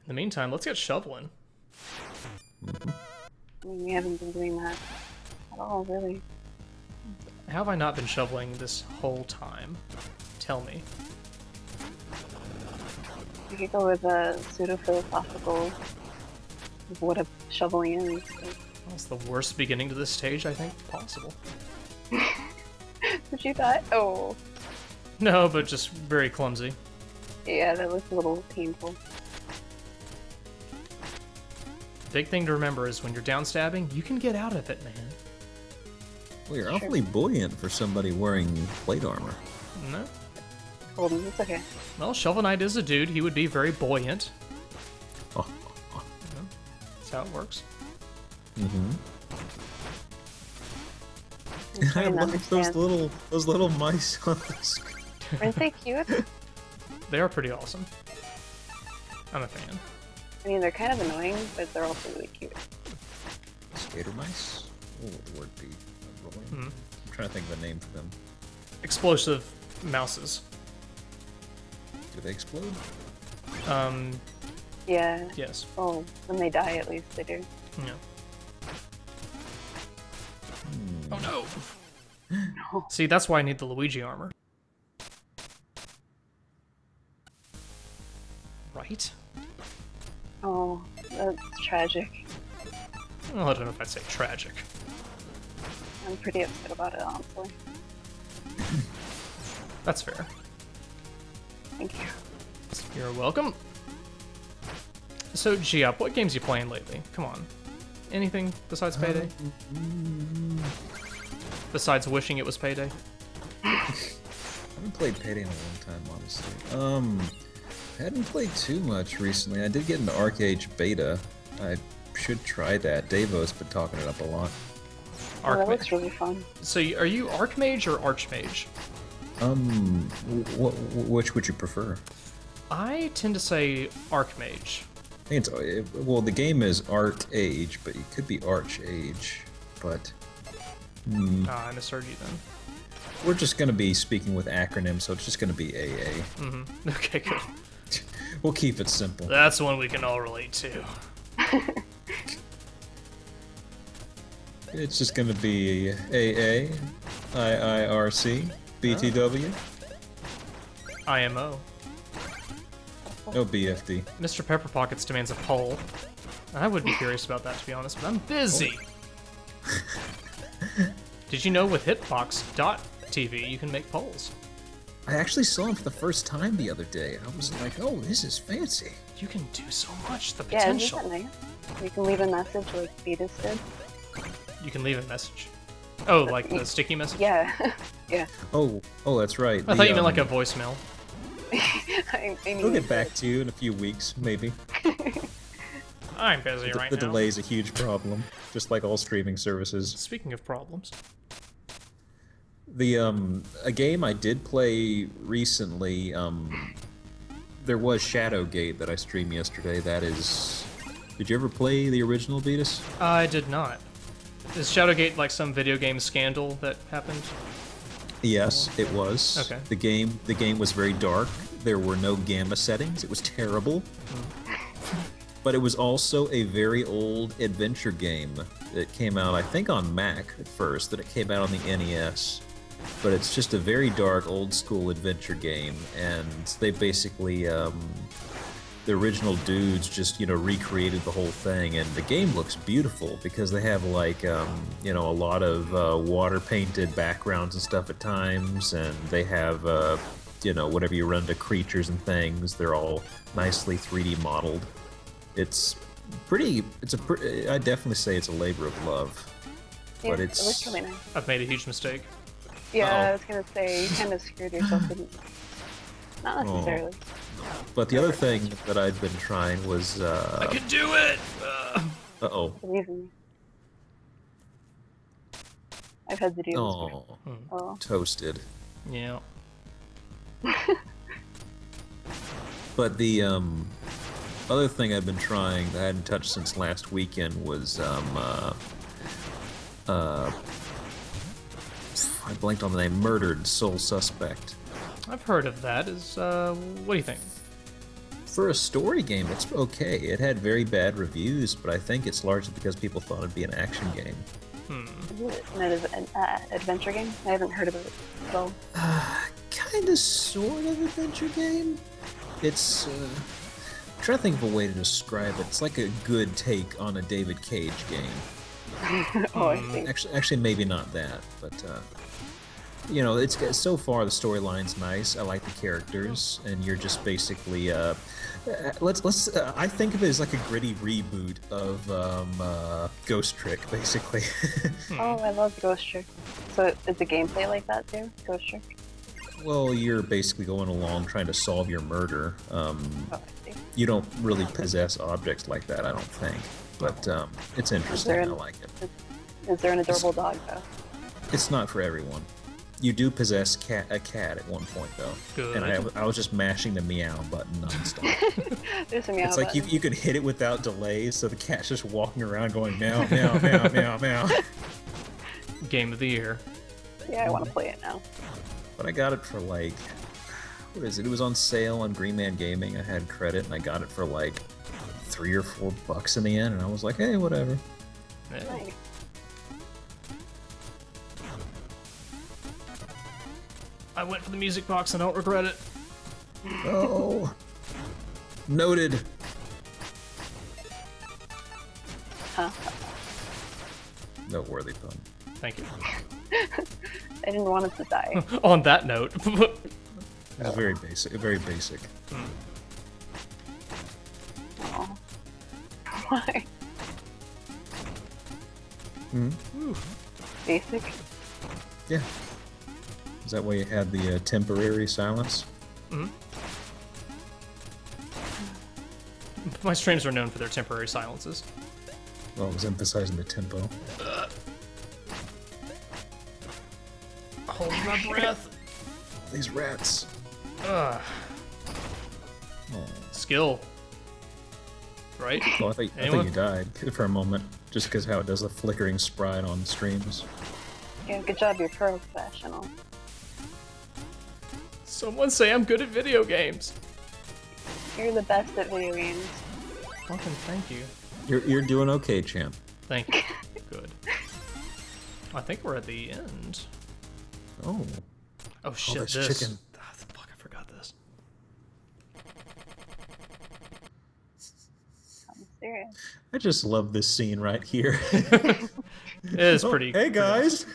In the meantime, let's get shoveling. I mean, we haven't been doing that at all, really. How have I not been shoveling this whole time? Tell me. We could go with a pseudo-philosophical of what a shoveling is. That's the worst beginning to this stage, I think, possible. Did you die? Oh. No, but just very clumsy. Yeah, that was a little painful. Big thing to remember is when you're down stabbing, you can get out of it, man. Well, you're awfully buoyant for somebody wearing plate armor. No? Golden, it's okay. Well, Shovel Knight is a dude. He would be very buoyant. Oh. You know, that's how it works. Mm-hmm. I'm I trying to love those understand. little mice on the screen. Aren't they cute? They are pretty awesome. I'm a fan. I mean, they're kind of annoying, but they're also really cute. Skater mice? What would the word be? Hmm. I'm trying to think of a name for them. Explosive mouses. Do they explode? Yeah. Yes. Oh, when they die, at least they do. Yeah. Oh no! No. See, that's why I need the Luigi armor. Right? Oh, that's tragic. Well, I don't know if I'd say tragic. I'm pretty upset about it, honestly. That's fair. Thank you. You're welcome. So, Giop, what games you playing lately? Come on. Anything besides Payday? Besides wishing it was Payday? I haven't played Payday in a long time, honestly. I hadn't played too much recently. I did get into Arcade Beta. I should try that. Davo's been talking it up a lot. Oh, that looks really fun. So, are you Archmage or Archmage? Which would you prefer? I tend to say Archmage. I think it's, well, the game is Art Age, but it could be Arch Age, but... I misheard you then. We're just going to be speaking with acronyms, so it's just going to be AA. Mm-hmm. Okay, good. We'll keep it simple. That's one we can all relate to. It's just going to be AA, IIRC, BTW, IMO. no BFD. Mr. Pepper Pockets demands a poll. I would be curious about that, to be honest, but I'm busy. Did you know with Hitbox.tv you can make polls? I actually saw him for the first time the other day. I was like, oh, this is fancy. You can do so much. The Yeah, potential. isn't that nice? You can leave a message like Diabetus did. You can leave a message. Oh, like the sticky message? Yeah. Yeah. Oh, that's right. I thought you meant like a voicemail. I mean, We'll get back to you in a few weeks, maybe. I'm busy right The now. delay's a huge problem, just like all streaming services. Speaking of problems. The a game I did play recently, there was Shadowgate that I streamed yesterday. That is, did you ever play the original Beatus? I did not. Is Shadowgate like some video game scandal that happened? Yes, it was. Okay. The game was very dark. There were no gamma settings. It was terrible. But it was also a very old adventure game that came out, I think, on Mac at first. That it came out on the NES. But it's just a very dark, old-school adventure game, and they basically, the original dudes just, recreated the whole thing, and the game looks beautiful because they have, like, a lot of water-painted backgrounds and stuff at times, and they have, whenever you run into creatures and things, they're all nicely 3D modeled. It's I'd definitely say it's a labor of love. Yeah, But it it's... looks really nice. I've made a huge mistake. Yeah, Uh-oh. I was gonna say, you kind of screwed yourself, didn't you? Not necessarily. But the other thing that I'd been trying was, I can do it! uh-oh. Believe in me. I've had to do this. Oh, Oh. toasted. Yeah. But the other thing I've been trying that I hadn't touched since last weekend was I blanked on the name. Murdered Sole Suspect. I've heard of that. What do you think? For a story game, it's okay. It had very bad reviews, but I think it's largely because people thought it'd be an action game. Is it an adventure game? I haven't heard of it at all. Kind of, sort of adventure game. It's, I'm trying to think of a way to describe it. It's like a good take on a David Cage game. Oh, I see. Actually, maybe not that, but you know, it's so far the storyline's nice. I like the characters, and you're just basically let's I think of it as like a gritty reboot of Ghost Trick, basically. Oh, I love Ghost Trick. So is the gameplay like that too? Ghost Trick? Well, you're basically going along trying to solve your murder. Oh, I see. You don't really possess objects like that, I don't think. But it's interesting. I like it. Is there an adorable dog though? It's not for everyone. You do possess a cat at one point, though. Good. And I was just mashing the meow button nonstop. There's a meow It's like you can hit it without delays, so the cat's just walking around going meow, meow, meow, meow, meow. Game of the year. Yeah, I want to play it now. But I got it for like, what is it? It was on sale on Green Man Gaming. I had credit, and I got it for like $3 or $4 in the end, and I was like, hey, whatever. Yeah. Nice. I went for the music box and I don't regret it. Oh, noted. Huh. Noteworthy pun. Thank you. I didn't want it to die. On that note. It's very basic. Very basic. Oh. Why? Basic? Yeah. Is that why you had the temporary silence? My streams are known for their temporary silences. Well, it was emphasizing the tempo. Hold my breath. These rats. Ugh. Oh. Skill. Right? Well, I think you died for a moment, just because how it does the flickering sprite on streams. Yeah, good job, you're professional. Someone say I'm good at video games. You're the best at video games. Fucking thank you. You're doing okay, champ. Thank you. Good. I think we're at the end. Oh. Oh shit, that's this. chicken. Ah, fuck, I forgot this. I'm serious. I just love this scene right here. It is pretty. Hey guys.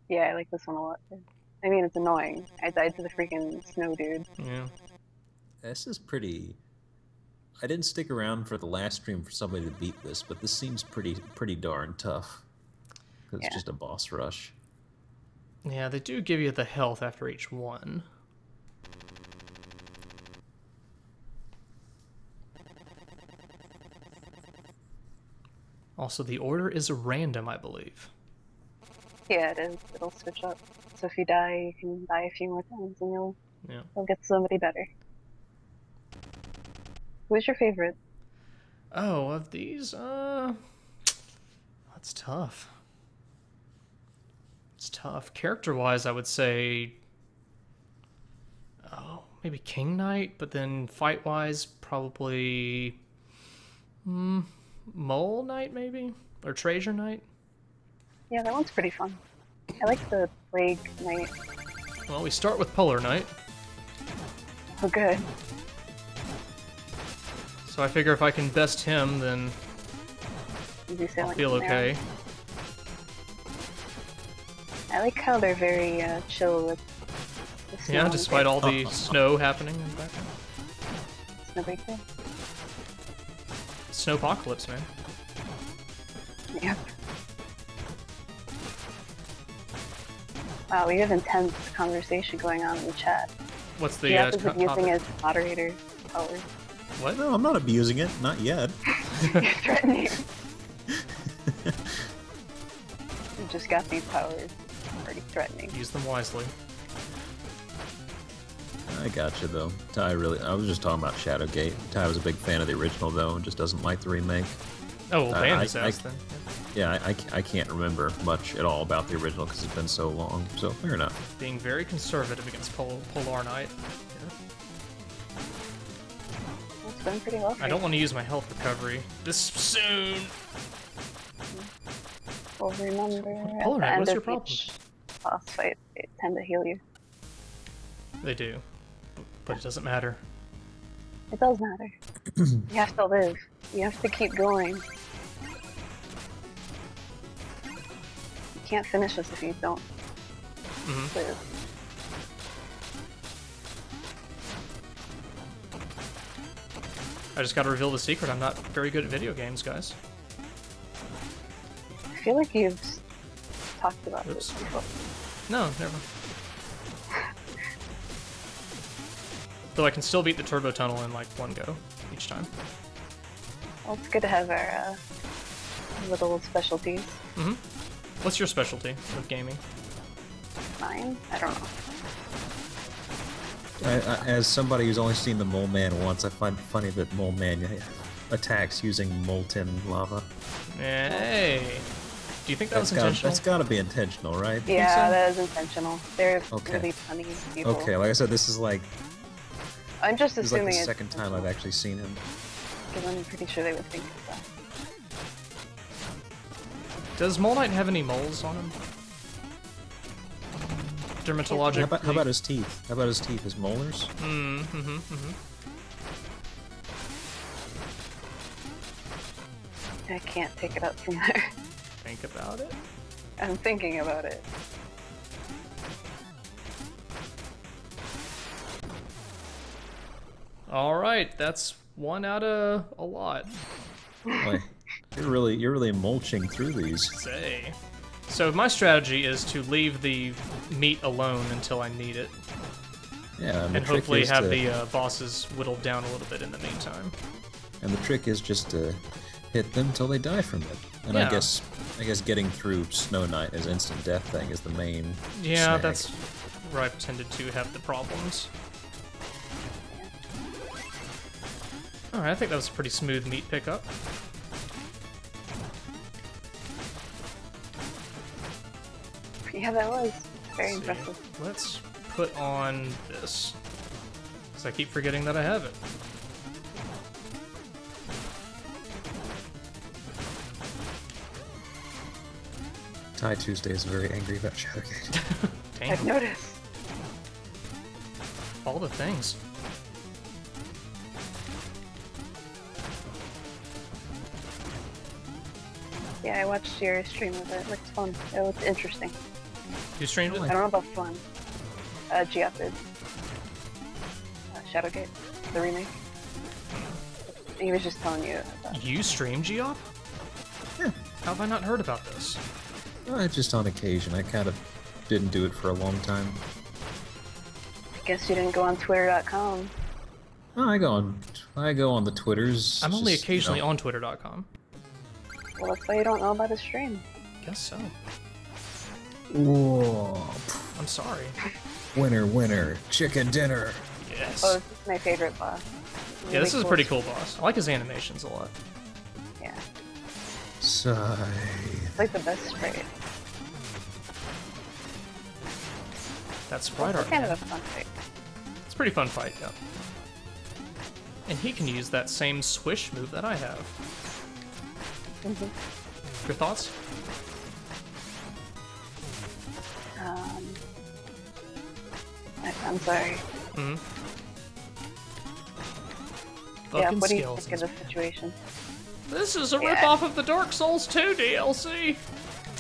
Yeah, I like this one a lot too. I mean, it's annoying. I died to the freaking snow dude. Yeah. This is pretty. I didn't stick around for the last stream for somebody to beat this, but this seems pretty darn tough. Because it's just a boss rush. Yeah, they do give you the health after each one. Also, the order is random, I believe. Yeah, it is. It'll switch up. So if you die, you can die a few more times and you'll get somebody better. Who's your favorite? Oh, of these, that's tough. It's tough. Character-wise, I would say, maybe King Knight, but then fight-wise, probably Mole Knight, maybe? Or Treasure Knight? Yeah, that one's pretty fun. I like the Plague Knight. Well, we start with Polar Knight. Oh, good. So I figure if I can best him, then I'll feel okay. I like how they're very chill with the snow. Yeah, despite all the snow happening in the background. It's no big deal. Snowpocalypse, man. Yep. Wow, we have intense conversation going on in the chat. What's the Jeff is abusing topic? his moderator powers. What? No, I'm not abusing it. Not yet. You're threatening. You just got these powers. Already threatening. Use them wisely. I got you though. I was just talking about Shadowgate. Ty was a big fan of the original though, and just doesn't like the remake. Oh, well, ban his ass then. Yeah, I can't remember much at all about the original because it's been so long. So fair enough. Being very conservative against Polar Knight. Yeah. doing pretty well. I don't want to use my health recovery this soon. Well, remember, Polar at the what's end your of problem? each boss fight, they tend to heal you. They do, but it doesn't matter. It does matter. You have to live. You have to keep going. You can't finish this if you don't live. I just gotta reveal the secret. I'm not very good at video games, guys. I feel like you've talked about this Oops. before. No, never. Though I can still beat the turbo tunnel in like one go each time. Well, it's good to have our little specialties. What's your specialty with gaming? Mine? I don't know. As somebody who's only seen the Mole Man once, I find it funny that Mole Man attacks using molten lava. Hey! Do you think that was intentional? That's gotta be intentional, right? Yeah, so? that is intentional. They're Okay. really funny people. Okay, like I said, this is like I'm just this is like assuming the it's second time I've actually seen him. because I'm pretty sure they would think of that. Does Mole Knight have any moles on him? Dermatologic. How about his teeth? How about his teeth? His molars? I can't pick it up from there. Think about it. I'm thinking about it. Alright, that's one out of a lot. Boy, you're really mulching through these. Say. So my strategy is to leave the meat alone until I need it. Yeah, And hopefully have the bosses whittled down a little bit in the meantime. And the trick is just to hit them till they die from it. And Yeah. I guess getting through Snow Knight as instant death thing is the main. Yeah, snag. that's where I've tended to have the problems. Alright, I think that was a pretty smooth meat pickup. Yeah, that was very Let's see. impressive. Let's put on this. Because I keep forgetting that I have it. Ty Tuesday is very angry about Shadowgate. Damn, I've noticed. all the things. Yeah, I watched your stream of it. It looked fun. It looked interesting. You streamed I it? don't know about fun. Geoff did. Shadowgate, the remake. He was just telling you about. You stream Geoff? Yeah. How have I not heard about this? Just on occasion. I kind of didn't do it for a long time. I guess you didn't go on Twitter.com. Oh, I go on the Twitters. I'm only just, occasionally on Twitter.com. Well, that's why you don't know about his stream. Guess so. Whoa. I'm sorry. Winner, chicken dinner. Yes. Oh, this is my favorite boss. Yeah, this is a cool. pretty cool boss. I like his animations a lot. Yeah, Sigh. it's like the best sprite. That's sprite It's art. kind of Man. a fun fight. It's a pretty fun fight, yeah. And he can use that same swish move that I have. Your thoughts? I'm sorry. Fucking Yeah, what do you skills. think of the situation? This is a Yeah. ripoff of the Dark Souls 2 DLC.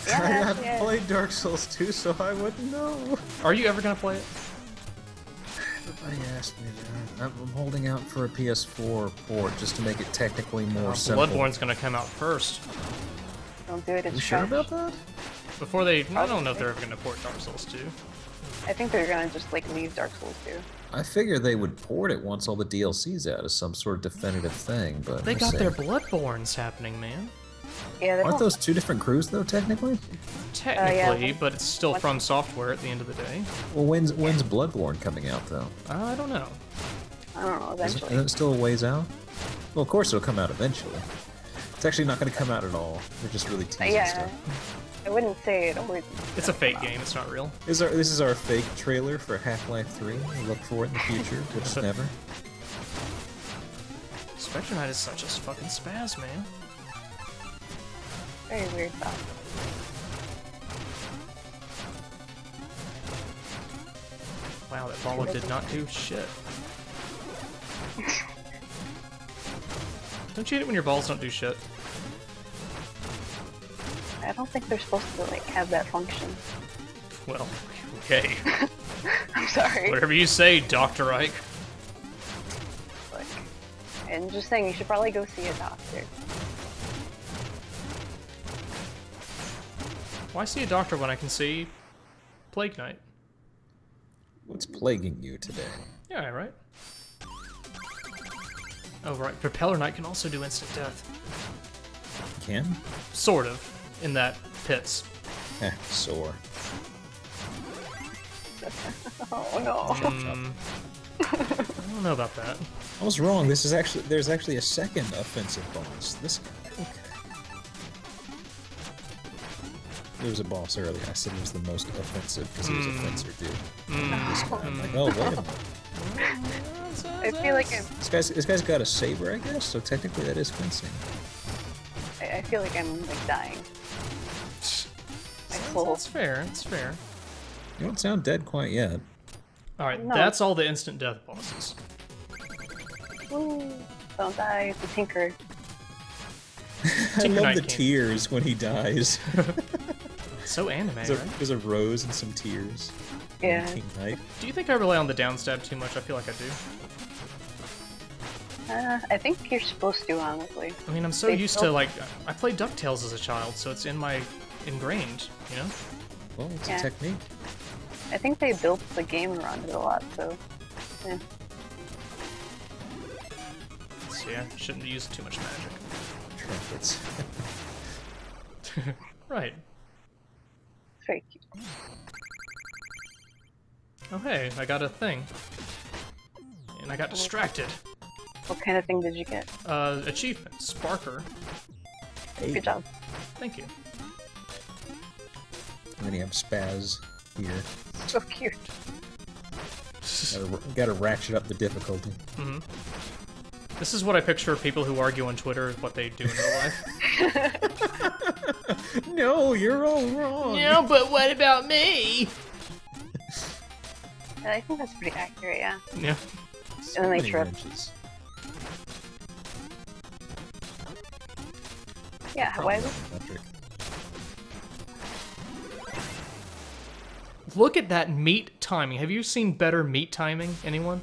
I Yeah, haven't yeah. played Dark Souls 2, so I wouldn't know. Are you ever gonna play it? Everybody asked me that. I'm holding out for a PS4 port just to make it technically more simple. Bloodborne's gonna come out first. Don't do it. It's You sure trash. about that? Before they... I don't know if they're ever gonna port Dark Souls 2. I think they're gonna just like leave Dark Souls 2. I figure they would port it once all the DLC's out as some sort of definitive thing, but They we'll got see. their Bloodborns happening, man. Yeah, they Aren't don't. those two different crews though, technically? Technically, yeah. but it's still from software at the end of the day. Well, when's Bloodborne coming out though? I don't know. I don't know. Isn't Eventually. it still a ways out? Well, of course it'll come out eventually. It's actually not going to come out at all. They're just really teasing Yeah. stuff. I wouldn't say it always. It's a fake game, it's not real. This is our fake trailer for Half-Life 3. We'll look for it in the future, but just never. Spectre Knight is such a fucking spaz, man. Very weird though. Wow, that ball did not do shit. Don't you hate it when your balls don't do shit? I don't think they're supposed to like have that function. Well, okay. I'm sorry. Whatever you say, Dr. Ike. Like, and just saying, you should probably go see a doctor. Why see a doctor when I can see Plague Knight? What's plaguing you today? Yeah, right. Oh, right. Propeller Knight can also do instant death. Can? Sort of. In that pits. Heh, sore. Oh no. I don't know about that. I was wrong. There's actually a second offensive boss. This guy. Okay. There was a boss earlier. I said he was the most offensive because he was a fencer dude. This guy, I'm like, oh wait a minute. I feel like This guy's got a saber, I guess. So technically, that is fencing. I feel like I'm like dying. That's fair. That's fair. You don't sound dead quite yet. All right, No. that's all the instant death bosses. Ooh, don't die, it's a tinker. I Tinker love Knight the can't. tears when he dies. So anime, right? There's a rose and some tears. Yeah. King Knight. Do you think I rely on the downstab too much? I feel like I do. I think you're supposed to, honestly. I mean, I'm so They used to, built- like, I played DuckTales as a child, so it's ingrained, you know? Well, it's Yeah. a technique. I think they built the game around it a lot, so. Yeah. So yeah, shouldn't use too much magic. Trumpets. Right. It's very cute. Oh hey, I got a thing. And I got distracted. What kind of thing did you get? Achievement, Sparker. Hey, Good job. Thank you. and then you have Spaz here. So cute. Gotta ratchet up the difficulty. Mm-hmm. This is what I picture people who argue on Twitter what they do in real life. No, you're all wrong. Yeah, but what about me? I think that's pretty accurate, yeah. Yeah. So And then they many trip. wrenches. Yeah, why Probably metric. Look at that meat timing. Have you seen better meat timing, anyone?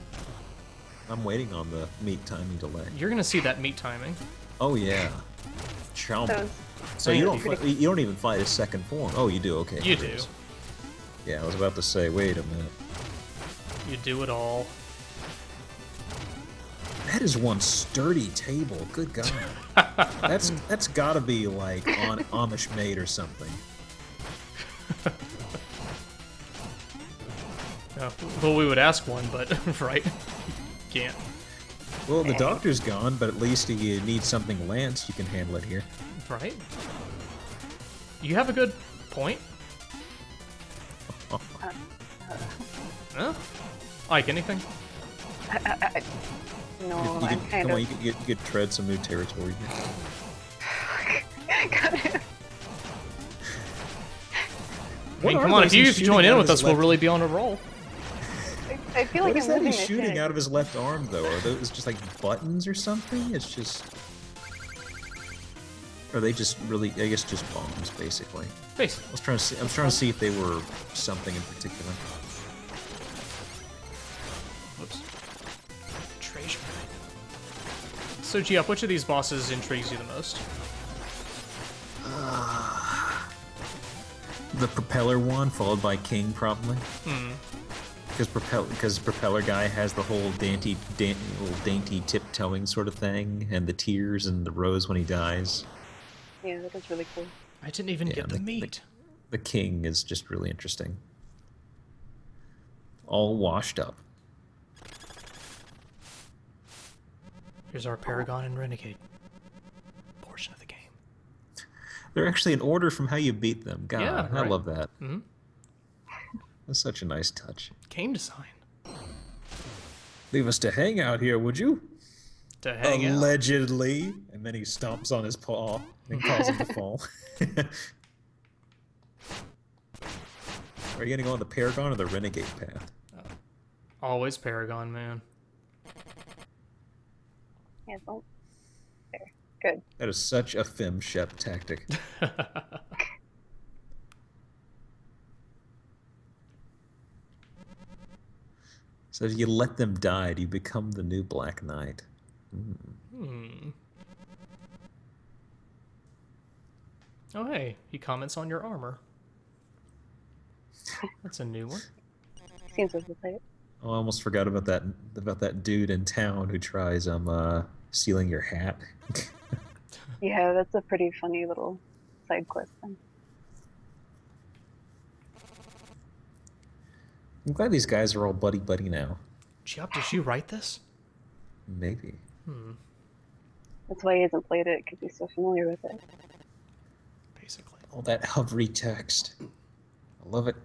I'm waiting on the meat timing delay. You're gonna see that meat timing. Oh yeah, chomp. those? So you Thank don't you. you don't even fight his second form. Oh, you do. Okay. You here it do. is. Yeah, I was about to say. Wait a minute. You do it all. That is one sturdy table. Good God. that's gotta be like on Amish made or something. Well, we would ask one, but right? Can't. Well, the doctor's gone, but at least you need something Lance. You can handle it here. Right? You have a good point. Huh? Ike, anything? No, You I'm could, kind come of. on, you could tread some new territory here. I mean, What come are on, those if you he's join shooting in out with of his us, we'll left- really be on a roll. I feel like What is I'm that losing he's my shooting shit. out of his left arm, though? Are those just like buttons or something? It's just... Are they just really... I guess just bombs, basically. Basically. I was trying to see if they were something in particular. Whoops. Treasure. So, Geoff, which of these bosses intrigues you the most? The propeller one, followed by King, probably. Hmm. Because propeller guy has the whole little dainty tiptoeing sort of thing, and the tears and the rose when he dies. Yeah, that is really cool. I didn't even Yeah, get the meat. The King is just really interesting. All washed up. Here's our Paragon and Renegade portion of the game. They're actually in order from how you beat them. God, Yeah, I right. love that. Mm-hmm. That's such a nice touch. Game design. Leave us to hang out here, would you? to hang out. Allegedly. And then he stomps on his paw and causes him to fall. Are you going to go on the Paragon or the Renegade path? Always Paragon, man. Yeah, don't. There. Good. That is such a FemShep tactic. So if you let them die, do you become the new Black Knight? Oh, hey, he comments on your armor. That's a new one. Seems like the type. Oh, I almost forgot about that dude in town who tries stealing your hat. Yeah, that's a pretty funny little side quest thing. I'm glad these guys are all buddy-buddy now. Giup, did you write this? Maybe. That's why he hasn't played it, because he's so familiar with it. Basically. All that hovery text. I love it.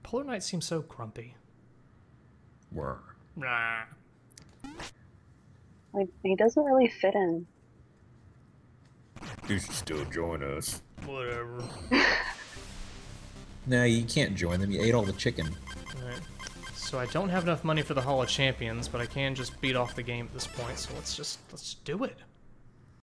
Polar Knight seems so grumpy. Whir. Nah. Like, he doesn't really fit in. You should still join us. Whatever. No, you can't join them. You ate all the chicken. Alright. So I don't have enough money for the Hall of Champions, but I can just beat off the game at this point, so let's just do it.